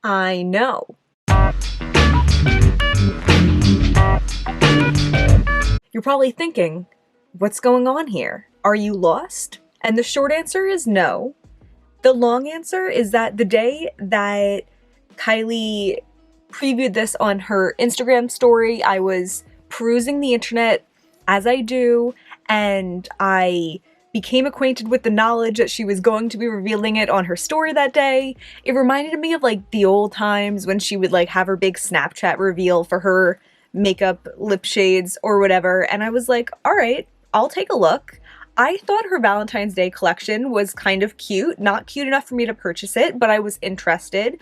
I know. You're probably thinking, what's going on here? Are you lost? And the short answer is no. The long answer is that the day that Kylie previewed this on her Instagram story, I was perusing the internet as I do, and I became acquainted with the knowledge that she was going to be revealing it on her story that day. It reminded me of like the old times when she would like have her big Snapchat reveal for her makeup lip shades or whatever, and I was like, all right, I'll take a look. I thought her Valentine's Day collection was kind of cute, not cute enough for me to purchase it, but I was interested.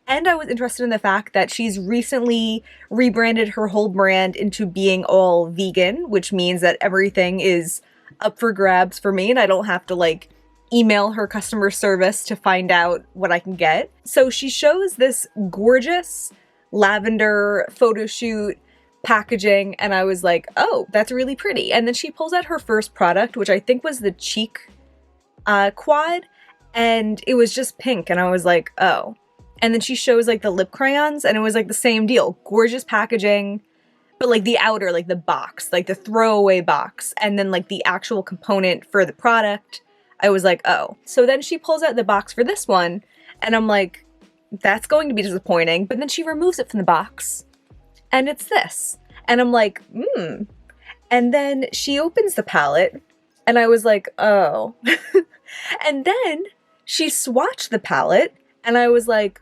And I was interested in the fact that she's recently rebranded her whole brand into being all vegan, which means that everything is up for grabs for me and I don't have to like email her customer service to find out what I can get. So she shows this gorgeous lavender photo shoot packaging and I was like, oh, that's really pretty. And then she pulls out her first product, which I think was the cheek quad, and it was just pink and I was like, oh. And then she shows like the lip crayons and it was like the same deal. Gorgeous packaging, but like the outer, like the box, like the throwaway box, and then like the actual component for the product, I was like, oh. So then she pulls out the box for this one and I'm like, that's going to be disappointing. But then she removes it from the box and it's this. And I'm like, And then she opens the palette and I was like, oh. And then she swatched the palette and I was like,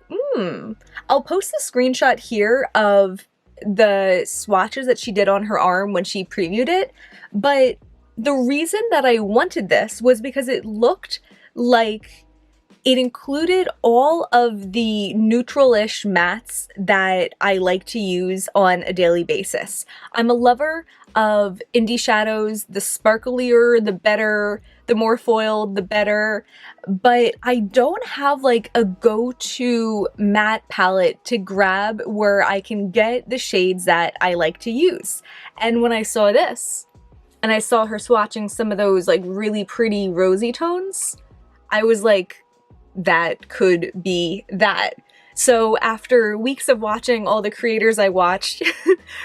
I'll post a screenshot here of the swatches that she did on her arm when she previewed it. But the reason that I wanted this was because it looked like it included all of the neutral-ish mattes that I like to use on a daily basis. I'm a lover of indie shadows. The sparklier, the better. The more foiled, the better. But I don't have like a go-to matte palette to grab where I can get the shades that I like to use. And when I saw this, and I saw her swatching some of those like really pretty rosy tones, I was like, that could be that. So after weeks of watching all the creators I watched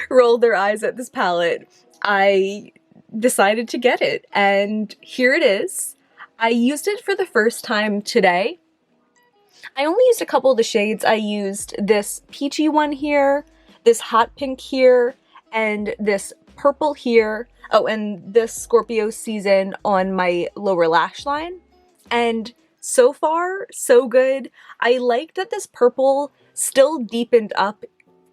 roll their eyes at this palette, I decided to get it, and here it is. I used it for the first time today. I only used a couple of the shades. I used this peachy one here, this hot pink here, and this purple here. Oh, and this Scorpio Season on my lower lash line. And so far, so good. I like that this purple still deepened up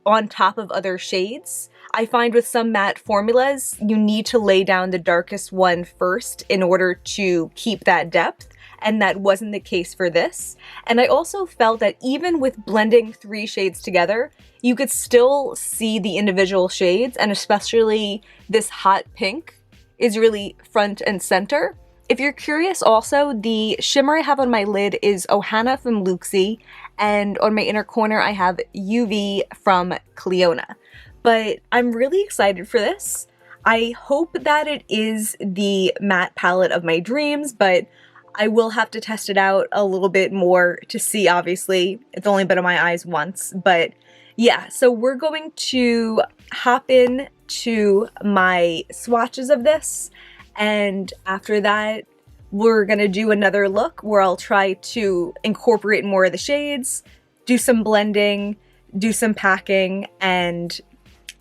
on top of other shades. I find with some matte formulas, you need to lay down the darkest one first in order to keep that depth, and that wasn't the case for this. And I also felt that even with blending 3 shades together, you could still see the individual shades, and especially this hot pink is really front and center. If you're curious also, the shimmer I have on my lid is Ohana from Looxi, and on my inner corner I have UV from Clionadh. But I'm really excited for this. I hope that it is the matte palette of my dreams, but I will have to test it out a little bit more to see, obviously. It's only been in my eyes once, but yeah. So we're going to hop in to my swatches of this, and after that, we're gonna do another look where I'll try to incorporate more of the shades, do some blending, do some packing, and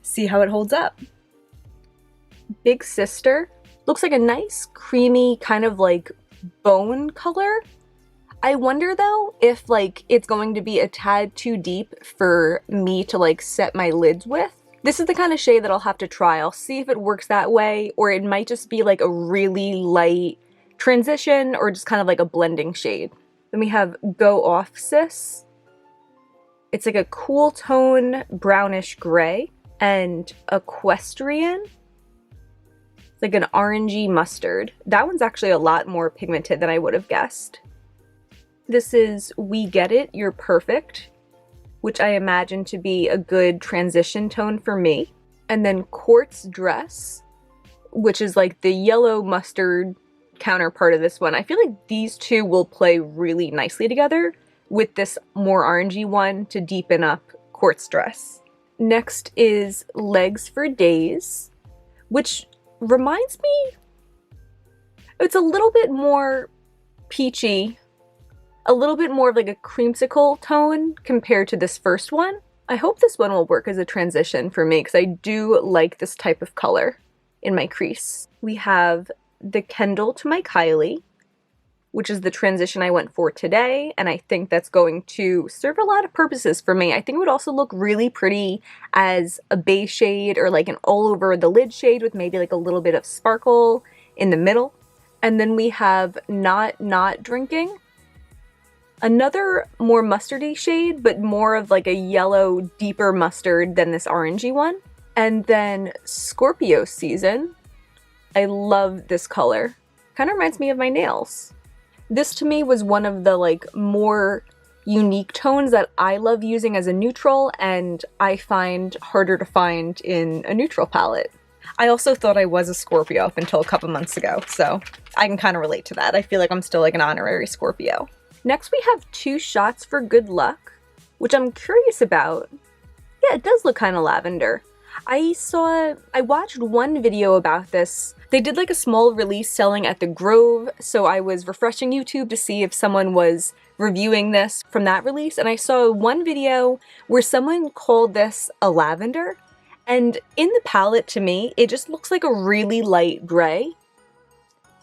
see how it holds up. Big Sister looks like a nice creamy kind of like bone color. I wonder though if like it's going to be a tad too deep for me to like set my lids with. This is the kind of shade that I'll have to try. I'll see if it works that way, or it might just be like a really light transition or just kind of like a blending shade. Then we have Go Off Sis. It's like a cool tone brownish gray, and Equestrian. It's like an orangey mustard. That one's actually a lot more pigmented than I would have guessed. This is We Get It, You're Perfect, which I imagine to be a good transition tone for me. And then Quartz Dress, which is like the yellow mustard counterpart of this one. I feel like these two will play really nicely together. with this more orangey one to deepen up Quartz Dress. Next is Legs for Days, which reminds me, it's a little bit more peachy, a little bit more of like a creamsicle tone compared to this first one. I hope this one will work as a transition for me because I do like this type of color in my crease. We have the Kendall to my Kylie, which is the transition I went for today, and I think that's going to serve a lot of purposes for me. I think it would also look really pretty as a base shade or like an all over the lid shade with maybe like a little bit of sparkle in the middle. And then we have Not Drinking, another more mustardy shade, but more of like a yellow, deeper mustard than this orangey one. And then Scorpio Season. I love this color. Kind of reminds me of my nails. This to me was one of the like more unique tones that I love using as a neutral and I find harder to find in a neutral palette. I also thought I was a Scorpio up until a couple months ago, so I can kind of relate to that. I feel like I'm still like an honorary Scorpio. Next we have 2 shots for Good Luck, which I'm curious about. Yeah, it does look kind of lavender. I watched one video about this. They did like a small release selling at the Grove, so I was refreshing YouTube to see if someone was reviewing this from that release, and I saw one video where someone called this a lavender, and in the palette to me, it just looks like a really light gray.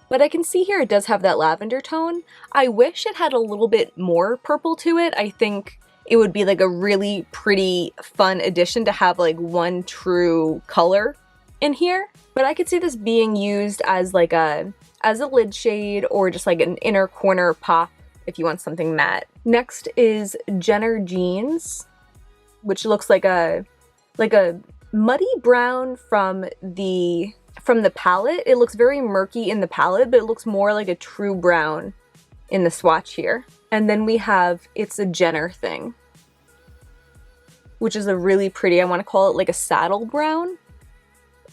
But I can see here it does have that lavender tone. I wish it had a little bit more purple to it. I think it would be like a really pretty, fun addition to have like one true color in here. But I could see this being used as like a lid shade or just like an inner corner pop if you want something matte. Next is Jenner Jeans, which looks like a muddy brown from the palette. It looks very murky in the palette, but it looks more like a true brown in the swatch here. And then we have It's a Jenner Thing, which is a really pretty, I want to call it like a saddle brown.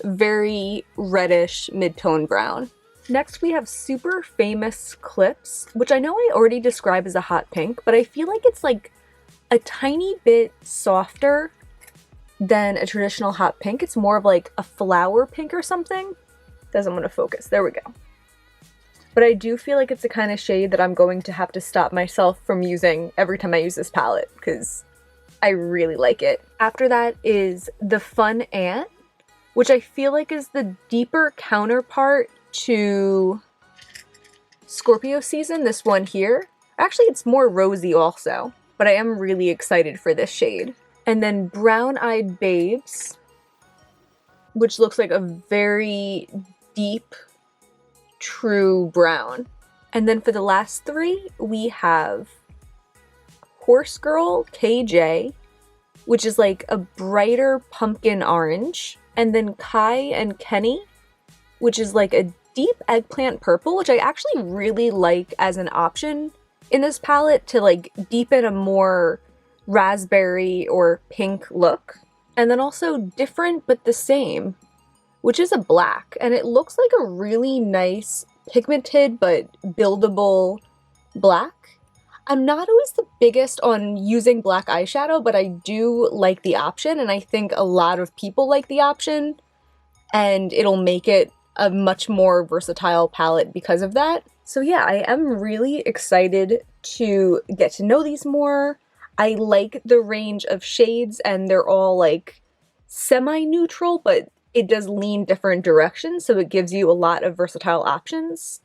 Very reddish mid-tone brown. Next we have Super Famous Clips, which I know I already described as a hot pink, but I feel like it's like a tiny bit softer than a traditional hot pink. It's more of like a flower pink or something. Doesn't want to focus. There we go. But I do feel like it's the kind of shade that I'm going to have to stop myself from using every time I use this palette because I really like it. After that is the Fun Ant, which I feel like is the deeper counterpart to Scorpio Season, this one here. Actually, it's more rosy also, but I am really excited for this shade. And then Brown Eyed Babes, which looks like a very deep, true brown. And then for the last 3, we have Horse Girl KJ, which is like a brighter pumpkin orange. And then Kai and Kenny, which is like a deep eggplant purple, which I actually really like as an option in this palette to like deepen a more raspberry or pink look. And then also Different but the Same, which is a black, and it looks like a really nice pigmented but buildable black. I'm not always the biggest on using black eyeshadow, but I do like the option, and I think a lot of people like the option, and it'll make it a much more versatile palette because of that. So yeah, I am really excited to get to know these more. I like the range of shades, and they're all like semi-neutral, but it does lean different directions, so it gives you a lot of versatile options.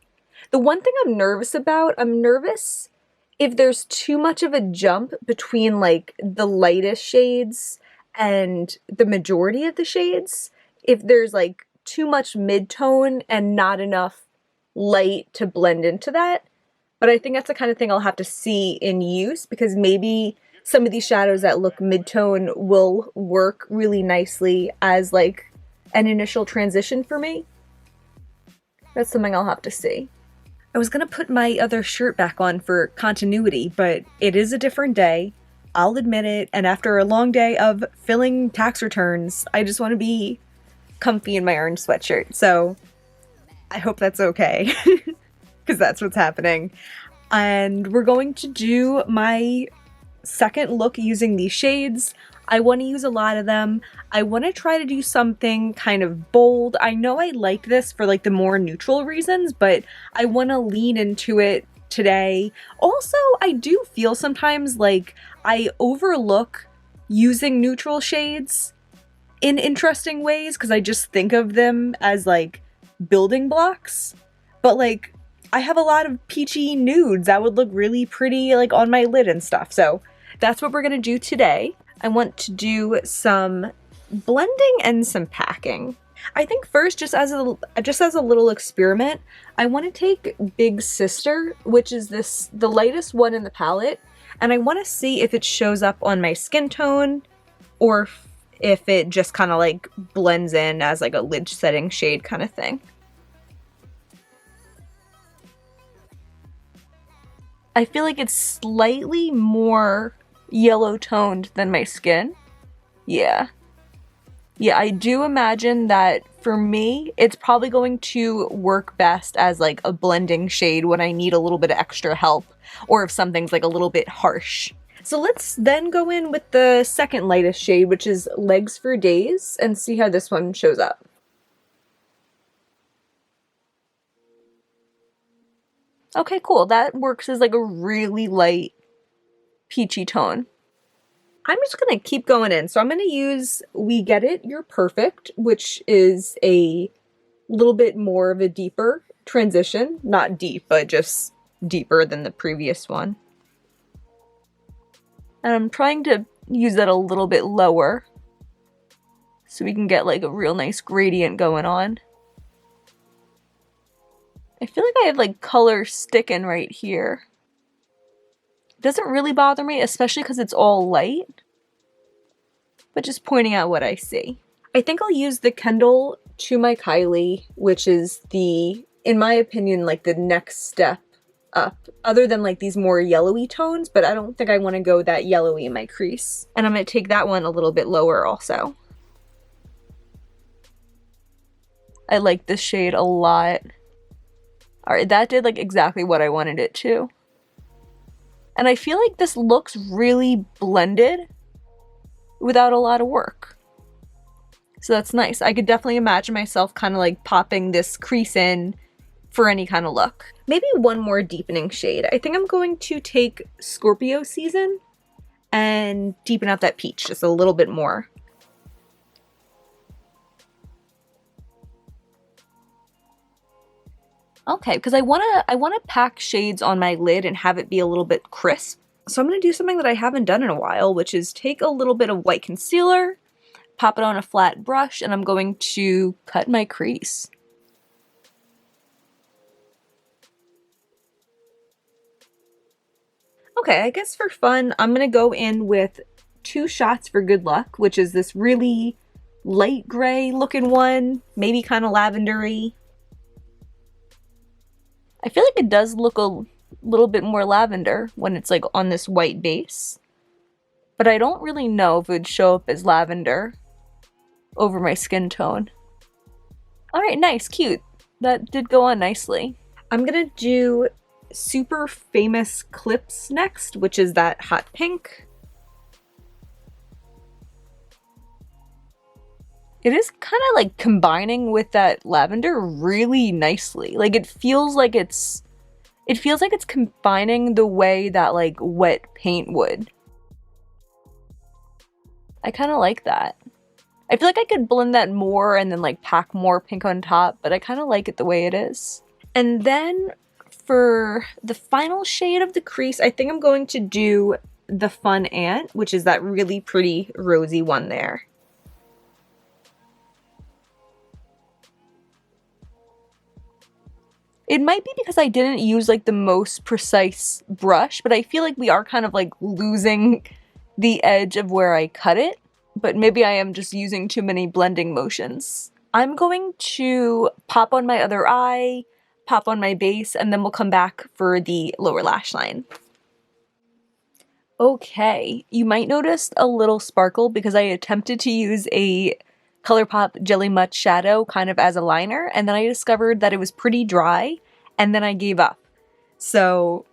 The one thing I'm nervous about, I'm nervous if there's too much of a jump between like the lightest shades and the majority of the shades. If there's like too much mid-tone and not enough light to blend into that. But I think that's the kind of thing I'll have to see in use, because maybe some of these shadows that look mid-tone will work really nicely as like an initial transition for me. That's something I'll have to see. I was gonna put my other shirt back on for continuity, but it is a different day. I'll admit it, and after a long day of filling tax returns, I just want to be comfy in my orange sweatshirt, so I hope that's okay, because that's what's happening. and we're going to do my second look using these shades. I want to use a lot of them. I want to try to do something kind of bold. I know I like this for like the more neutral reasons, but I want to lean into it today. Also, I do feel sometimes like I overlook using neutral shades in interesting ways because I just think of them as like building blocks. But like, I have a lot of peachy nudes that would look really pretty like on my lid and stuff. So that's what we're gonna do today. I want to do some blending and some packing. I think first, just as a little experiment, I want to take Big Sister, which is the lightest one in the palette, and I want to see if it shows up on my skin tone or if it just kind of like blends in as like a lid setting shade kind of thing. I feel like it's slightly more yellow toned than my skin. Yeah, I do imagine that for me, it's probably going to work best as like a blending shade when I need a little bit of extra help or if something's like a little bit harsh. So let's then go in with the second lightest shade, which is Legs for Days, and see how this one shows up. Okay, cool. That works as like a really light peachy tone. I'm just gonna keep going in. So I'm gonna use We Get It, You're Perfect, which is a little bit more of a deeper transition. Not deep, but just deeper than the previous one. And I'm trying to use that a little bit lower so we can get like a real nice gradient going on. I feel like I have like color sticking right here. It doesn't really bother me, especially because it's all light, but just pointing out what I see. I think I'll use the Kendall To My Kylie, which is in my opinion, like the next step up, other than like these more yellowy tones, but I don't think I want to go that yellowy in my crease. And I'm going to take that one a little bit lower also. I like this shade a lot. Alright, that did like exactly what I wanted it to. And I feel like this looks really blended without a lot of work. So that's nice. I could definitely imagine myself kind of like popping this crease in for any kind of look. Maybe one more deepening shade. I think I'm going to take Scorpio Season and deepen out that peach just a little bit more. Okay, because I wanna pack shades on my lid and have it be a little bit crisp. So I'm gonna do something that I haven't done in a while, which is take a little bit of white concealer, pop it on a flat brush, and I'm going to cut my crease. Okay, I guess for fun, I'm gonna go in with 2 shots for good luck, which is this really light gray looking one, maybe kind of lavendery. I feel like it does look a little bit more lavender when it's like on this white base, but I don't really know if it would show up as lavender over my skin tone. Alright, nice, cute. That did go on nicely. I'm gonna do Super Famous Clips next, which is that hot pink. It is kind of like combining with that lavender really nicely. Like it feels like it's combining the way that like wet paint would. I kind of like that. I feel like I could blend that more and then like pack more pink on top, but I kind of like it the way it is. And then for the final shade of the crease, I think I'm going to do the Fun Ant, which is that really pretty rosy one there. It might be because I didn't use like the most precise brush, but I feel like we are kind of like losing the edge of where I cut it, but maybe I am just using too many blending motions. I'm going to pop on my other eye, pop on my base, and then we'll come back for the lower lash line. Okay, you might notice a little sparkle because I attempted to use a ColourPop Jelly Much shadow kind of as a liner, and then I discovered that it was pretty dry, and then I gave up. So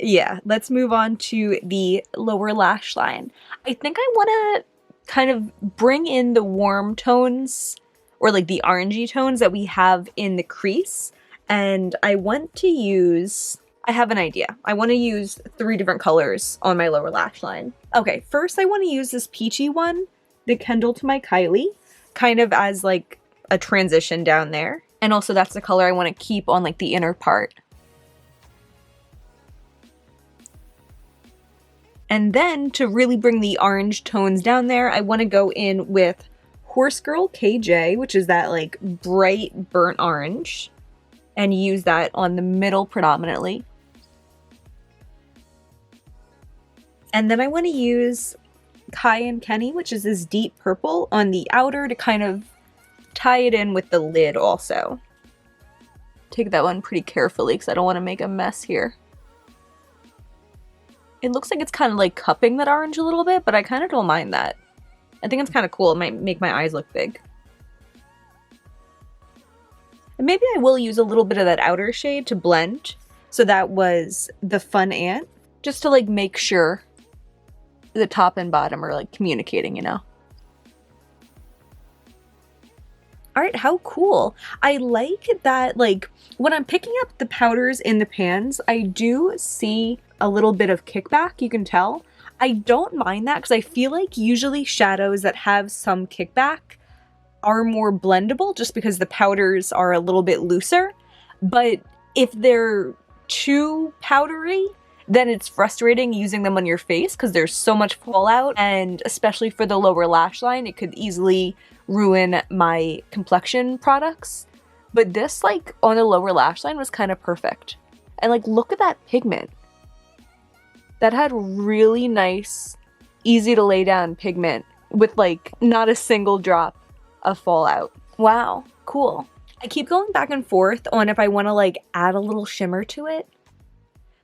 yeah, let's move on to the lower lash line. I think I want to kind of bring in the warm tones, or like the orangey tones that we have in the crease. And I want to use, I have an idea. I want to use 3 different colors on my lower lash line. Okay, first I want to use this peachy one, the Kendall to my Kylie, kind of as like a transition down there. And also that's the color I want to keep on like the inner part. And then to really bring the orange tones down there, I want to go in with Horse Girl KJ, which is that like bright burnt orange, and use that on the middle predominantly. And then I want to use Kai and Kenny, which is this deep purple, on the outer to kind of tie it in with the lid also. Take that one pretty carefully because I don't want to make a mess here. It looks like it's kind of like cupping that orange a little bit, but I kind of don't mind that. I think it's kind of cool. It might make my eyes look big. And maybe I will use a little bit of that outer shade to blend. So that was the Fun Ant, just to like make sure the top and bottom are like communicating, you know? All right, how cool. I like that, like, when I'm picking up the powders in the pans, I do see a little bit of kickback, you can tell. I don't mind that because I feel like usually shadows that have some kickback are more blendable just because the powders are a little bit looser. But if they're too powdery, then it's frustrating using them on your face because there's so much fallout, and especially for the lower lash line, it could easily ruin my complexion products. But this, like, on the lower lash line was kind of perfect. And like, look at that pigment. That had really nice, easy to lay down pigment with like not a single drop of fallout. Wow, cool. I keep going back and forth on if I want to like add a little shimmer to it,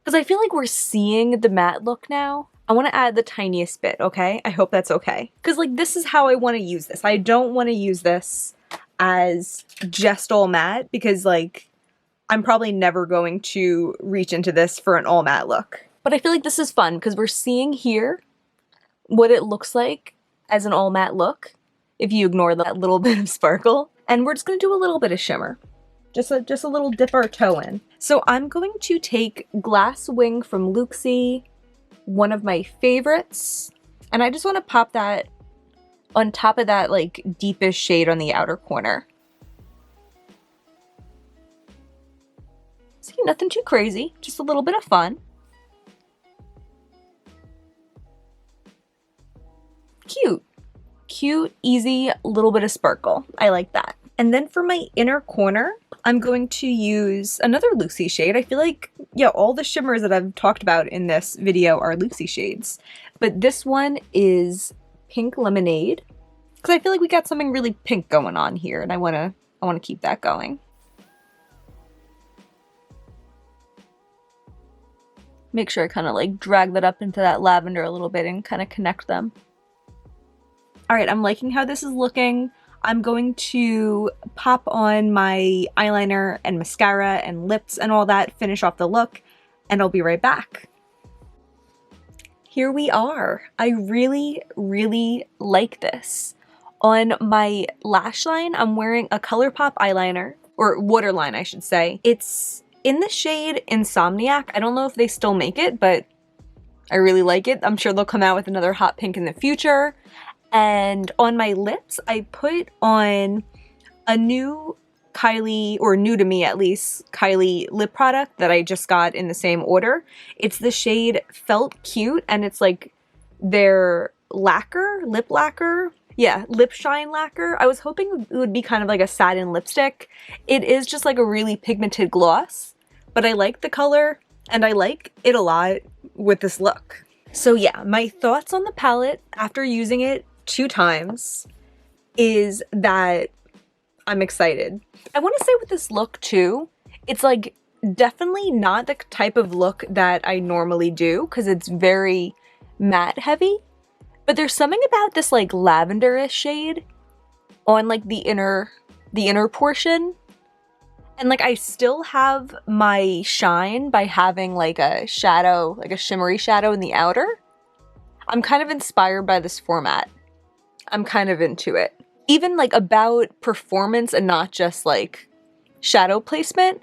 because I feel like we're seeing the matte look now. I want to add the tiniest bit, okay? I hope that's okay. Because like, this is how I want to use this. I don't want to use this as just all matte because like, I'm probably never going to reach into this for an all matte look. But I feel like this is fun because we're seeing here what it looks like as an all matte look if you ignore that little bit of sparkle. And we're just going to do a little bit of shimmer. Just a little dip our toe in. So I'm going to take Glass Wing from Looxi, one of my favorites, and I just want to pop that on top of that like deepest shade on the outer corner. See, nothing too crazy, just a little bit of fun. Cute. Cute, easy, little bit of sparkle. I like that. And then for my inner corner, I'm going to use another Looxi shade. I feel like, yeah, all the shimmers that I've talked about in this video are Looxi shades. But this one is Pink Lemonade, because I feel like we got something really pink going on here, and I wanna keep that going. Make sure I kind of like drag that up into that lavender a little bit and kind of connect them. All right, I'm liking how this is looking. I'm going to pop on my eyeliner and mascara and lips and all that, finish off the look, and I'll be right back. Here we are. I really, really like this. On my lash line, I'm wearing a ColourPop eyeliner, or waterline, I should say. It's in the shade Insomniac. I don't know if they still make it, but I really like it. I'm sure they'll come out with another hot pink in the future. And on my lips, I put on a new Kylie, or new to me at least, Kylie lip product that I just got in the same order. It's the shade Felt Cute, and it's like their lacquer, lip lacquer. Yeah, lip shine lacquer. I was hoping it would be kind of like a satin lipstick. It is just like a really pigmented gloss, but I like the color and I like it a lot with this look. So yeah, my thoughts on the palette after using it 2 times is that I'm excited. I want to say with this look too, it's like definitely not the type of look that I normally do because it's very matte heavy, but there's something about this like lavenderish shade on like the inner portion, And like I still have my shine by having like a shadow, like a shimmery shadow in the outer. I'm kind of inspired by this format. I'm kind of into it. Even like about performance and not just like shadow placement,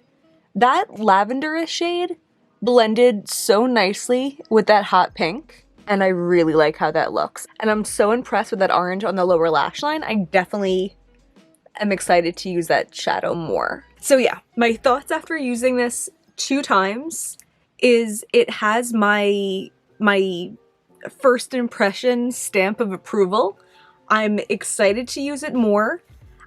that lavenderish shade blended so nicely with that hot pink, and I really like how that looks. And I'm so impressed with that orange on the lower lash line. I definitely am excited to use that shadow more. So yeah, my thoughts after using this 2 times is it has my first impression stamp of approval. I'm excited to use it more.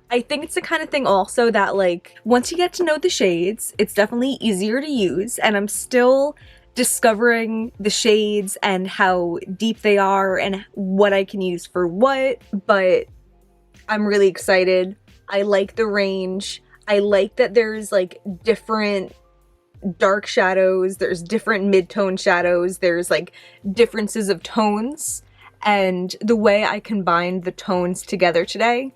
I think it's the kind of thing also that like once you get to know the shades, it's definitely easier to use, and I'm still discovering the shades and how deep they are and what I can use for what, but I'm really excited. I like the range. I like that there's like different dark shadows, there's different mid-tone shadows, there's like differences of tones, and the way I combined the tones together today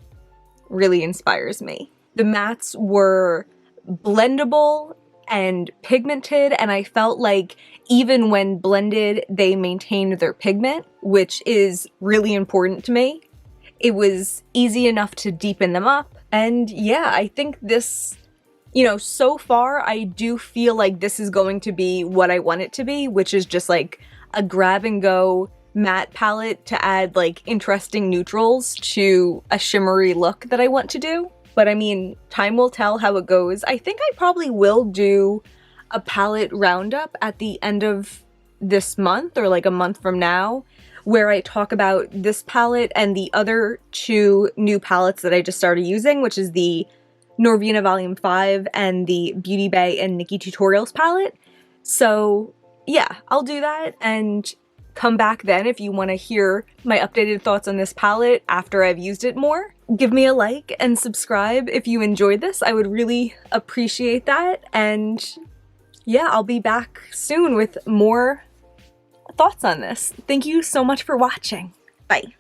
really inspires me. The mattes were blendable and pigmented, and I felt like even when blended, they maintained their pigment, which is really important to me. It was easy enough to deepen them up. And yeah, I think this, you know, so far I do feel like this is going to be what I want it to be, which is just like a grab and go matte palette to add like interesting neutrals to a shimmery look that I want to do. But I mean, time will tell how it goes. I think I probably will do a palette roundup at the end of this month or like a month from now, where I talk about this palette and the other 2 new palettes that I just started using, which is the Norvina Volume 5 and the Beauty Bay and Nikkie Tutorials palette. So yeah, I'll do that and come back then if you want to hear my updated thoughts on this palette after I've used it more. Give me a like and subscribe if you enjoyed this. I would really appreciate that. And yeah, I'll be back soon with more thoughts on this. Thank you so much for watching. Bye.